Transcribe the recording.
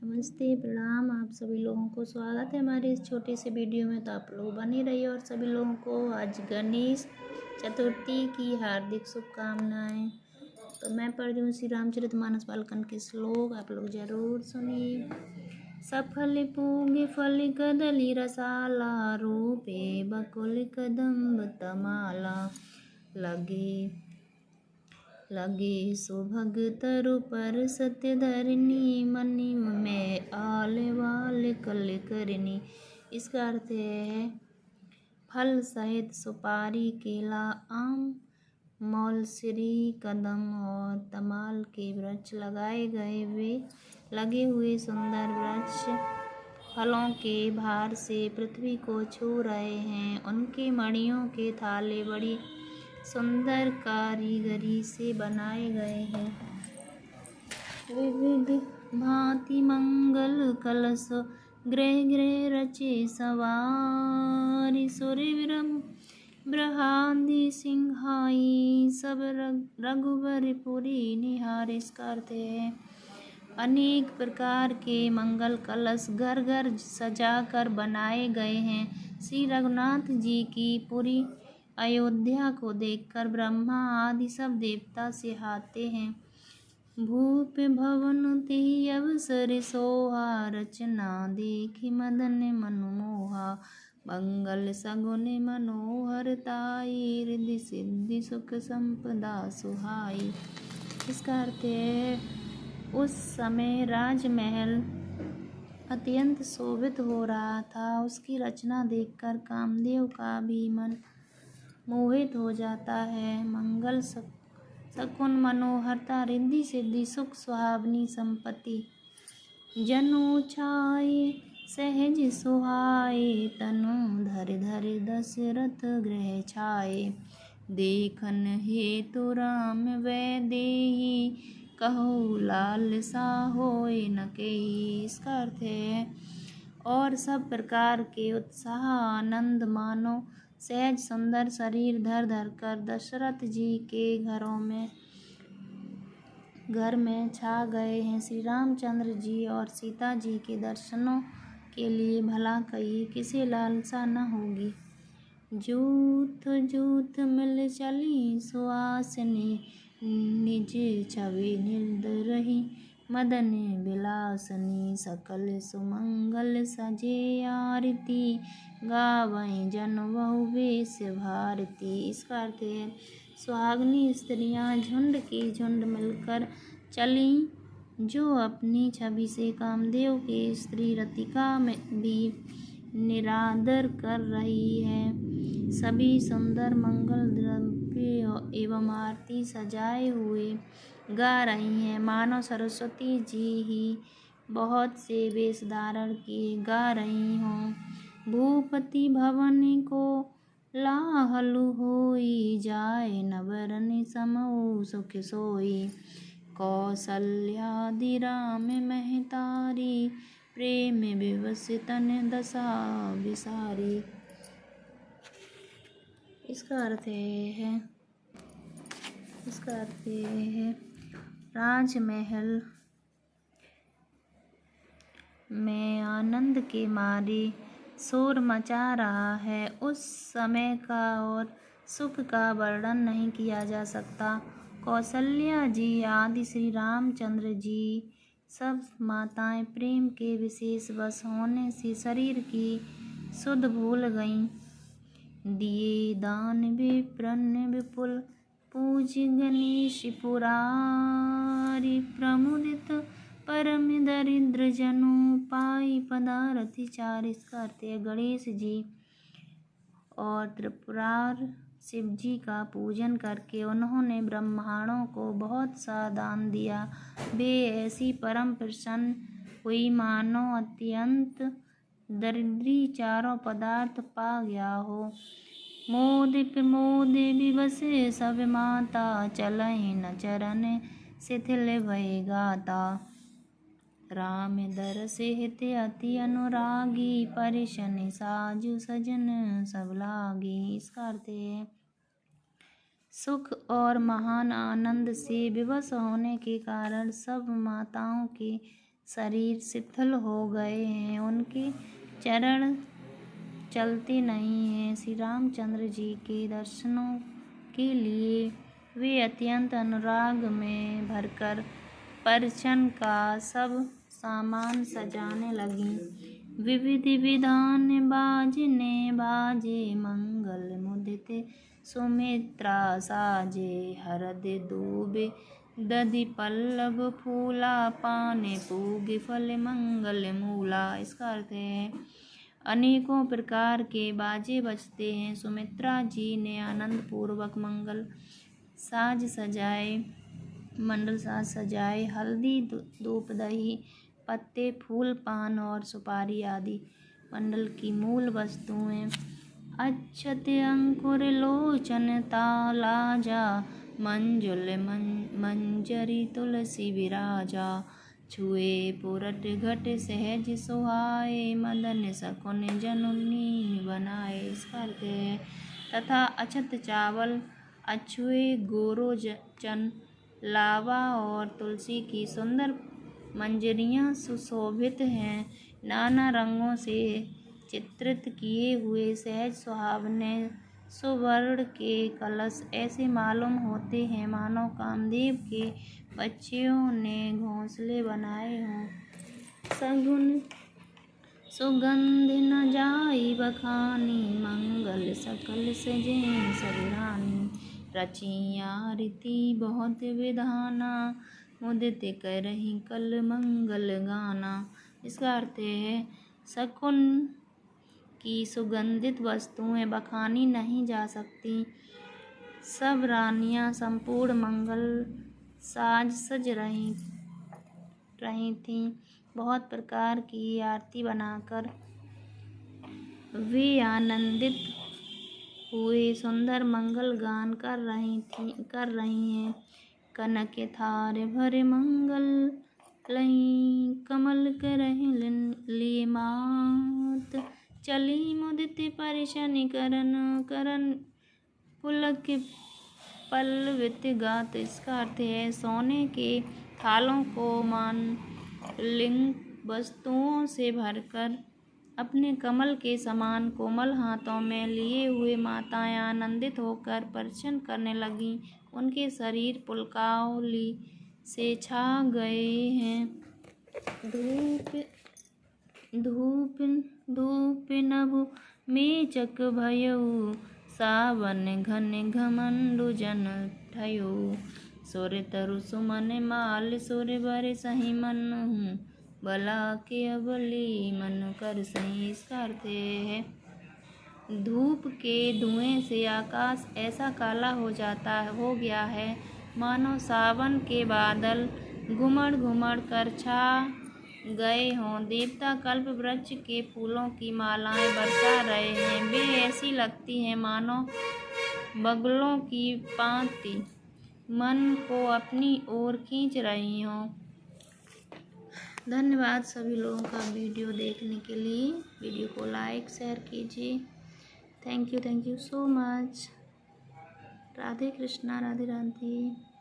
नमस्ते, प्रणाम आप सभी लोगों को। स्वागत है हमारे इस छोटे से वीडियो में। तो आप लोग बने रहिए और सभी लोगों को आज गणेश चतुर्थी की हार्दिक शुभकामनाएं। तो मैं पढ़ रही हूँ श्री रामचरितमानस बालकांड के श्लोक, आप लोग जरूर सुनिए। सफल पूग फल कदली रसाला, रूपे बकुल कदम्ब तमाला। लगे सुभग तरु पर सत्य धरनी, मनि में आल वाल कल करनी। इसका अर्थ है फल सहित सुपारी, केला, आम, मौलसरी, कदम और तमाल के वृक्ष लगाए गए। वे लगे हुए सुंदर वृक्ष फलों के भार से पृथ्वी को छू रहे हैं। उनके मणियों के थाले बड़ी सुंदर कारीगरी से बनाए गए हैं। विविध भांति मंगल कलश गृह गृह रचे सवारी। सूर्य ब्रहादि सिंहाई, सब रघुबरपुरी निहारे। इसका अर्थ है अनेक प्रकार के मंगल कलश घर घर सजा कर बनाए गए हैं। श्री रघुनाथ जी की पुरी अयोध्या को देखकर ब्रह्मा आदि सब देवता सिहाते हैं। भूप भवन तिहि अवसर सोहा, रचना देखि मदन मनु मोहा। मंगल सगुन मनोहर ताई, रिद्धि सिद्धि सुख संपदा सुहाई। इसका अर्थ है उस समय राजमहल अत्यंत शोभित हो रहा था। उसकी रचना देखकर कामदेव का भी मन मोहित हो जाता है। मंगल सकुन मनोहरता, रिद्धि सिद्धि सुख सुहावनी संपत्ति। जनु छाये सहज सुहाए, तनु धर धर दशरथ गृह छाये। देखन हेतु राम वैदेही, कहु लालसा होय न केही। इसका अर्थ है और सब प्रकार के उत्साह आनंद मानो सहज सुंदर शरीर धर धर कर दशरथ जी के घर में छा गए हैं। श्री रामचंद्र जी और सीता जी के दर्शनों के लिए भला कहिए किसे लालसा न होगी। जूथ जूथ मिल चली सुहासिनी, निज छवि निर्द रही मदन विलासनी। सकल सुमंगल सजे आरती, गावै जन बहु वेश भारती। इसका अर्थ है सुहागनी स्त्रियां झुंड की झुंड मिलकर चली, जो अपनी छवि से कामदेव के स्त्री रतिका में भी निरादर कर रही है। सभी सुंदर मंगल द्रव्य एवं आरती सजाए हुए गा रही हैं, मानो सरस्वती जी ही बहुत से वेश धारण किए गा रही हों। भूपति भवन को लाहलु होई, जाए नवरन समऊ सुख सोई। कौसल्यादि राम महतारी, प्रेम विवश तन दशा विसारी। इसका अर्थ है राजमहल में आनंद के मारे शोर मचा रहा है। उस समय का और सुख का वर्णन नहीं किया जा सकता। कौशल्या जी आदि श्री रामचंद्र जी सब माताएं प्रेम के विशेष वश होने से शरीर की सुध भूल गईं। दिए दान विप्रन विपुल, पूज गणेश पुरारी। प्रमुदित परम दरिद्र जनु, पाई पदारथि चार। इसका अर्थ है गणेश जी और त्रिपुरार शिव जी का पूजन करके उन्होंने ब्राह्मणों को बहुत सा दान दिया। वे ऐसी परम प्रसन्न हुई मानो अत्यंत दरिद्री चारों पदार्थ पा गया हो। मोद प्रमोद विवश सब माता, चलहि न चरण शिथिल भय गाता। राम दरस हित अति अनुरागी, परिशन साजु सजन सब लागी। इसका अर्थ है सुख और महान आनंद से विवश होने के कारण सब माताओं के शरीर शिथिल हो गए हैं, उनके चरण चलते नहीं हैं। श्री रामचंद्र जी के दर्शनों के लिए वे अत्यंत अनुराग में भरकर परिछन का सब सामान सजाने लगीं। विविध विधान बाजने बाजे, मंगल मुदित सुमित्रा साजे। हरद दूबे दधि पल्लव फूला, पाने पूग फल मंगल मूला। इसका अर्थ है अनेकों प्रकार के बाजे बजते हैं। सुमित्रा जी ने आनंद पूर्वक मंगल साज सजाए। हल्दी, धूप, दही, पत्ते, फूल, पान और सुपारी आदि मंडल की मूल वस्तुएं। अक्षत अंकुर लोचन तालाजा, मंजुल मंजरी तुलसी विराजा। छुए पुरट घट सहज सुहाए, मदन सकुन जनुनी बनाए। इसका अर्थ है तथा अक्षत चावल, अछुए, गोरो चन, लावा और तुलसी की सुंदर मंजरियाँ सुशोभित हैं। नाना रंगों से चित्रित किए हुए सहज सुहावने सुवर्ण के कलश ऐसे मालूम होते हैं मानो कामदेव के बच्चियों ने घोंसले बनाए हों। सगुन सुगंध न जाई बखानी, मंगल सकल सजें सब रानी। रची आरती बहुत विधाना, मुदित करहि कल मंगल गाना। इसका अर्थ है शकुन की सुगंधित वस्तुएं बखानी नहीं जा सकती। सब रानियां संपूर्ण मंगल साज सज रही थीं। बहुत प्रकार की आरती बनाकर वे आनंदित हुए सुंदर मंगल गान कर रही हैं। कनक थार भर मंगल लई, कमल करहि लिए मात। चली मुदित परिछन करन पुलक पल्लवित गात। इसका अर्थ है सोने के थालों को मानलिंग वस्तुओं से भरकर अपने कमल के समान कोमल हाथों में लिए हुए माताएं आनंदित होकर परिछन करने लगीं। उनके शरीर पुलकावली से छा गए हैं। धूप नभु मेचक भयउ, सावन घन घमंडु जन ठयउ। सुर तरु सुमन माल, सुर बर सही मनहु, बला के अबली मन कर सही। इसका अर्थ है धूप के धुएं से आकाश ऐसा काला हो गया है मानो सावन के बादल घुमड़ घुमड़ कर छा गए हों। देवता कल्प वृक्ष के फूलों की मालाएं बरसा रहे हैं। वे ऐसी लगती हैं मानो बगुलों की पांति मन को अपनी ओर खींच रही हों। धन्यवाद सभी लोगों का वीडियो देखने के लिए। वीडियो को लाइक शेयर कीजिए। Thank you so much. Radhe Krishna, Radhe Radhe.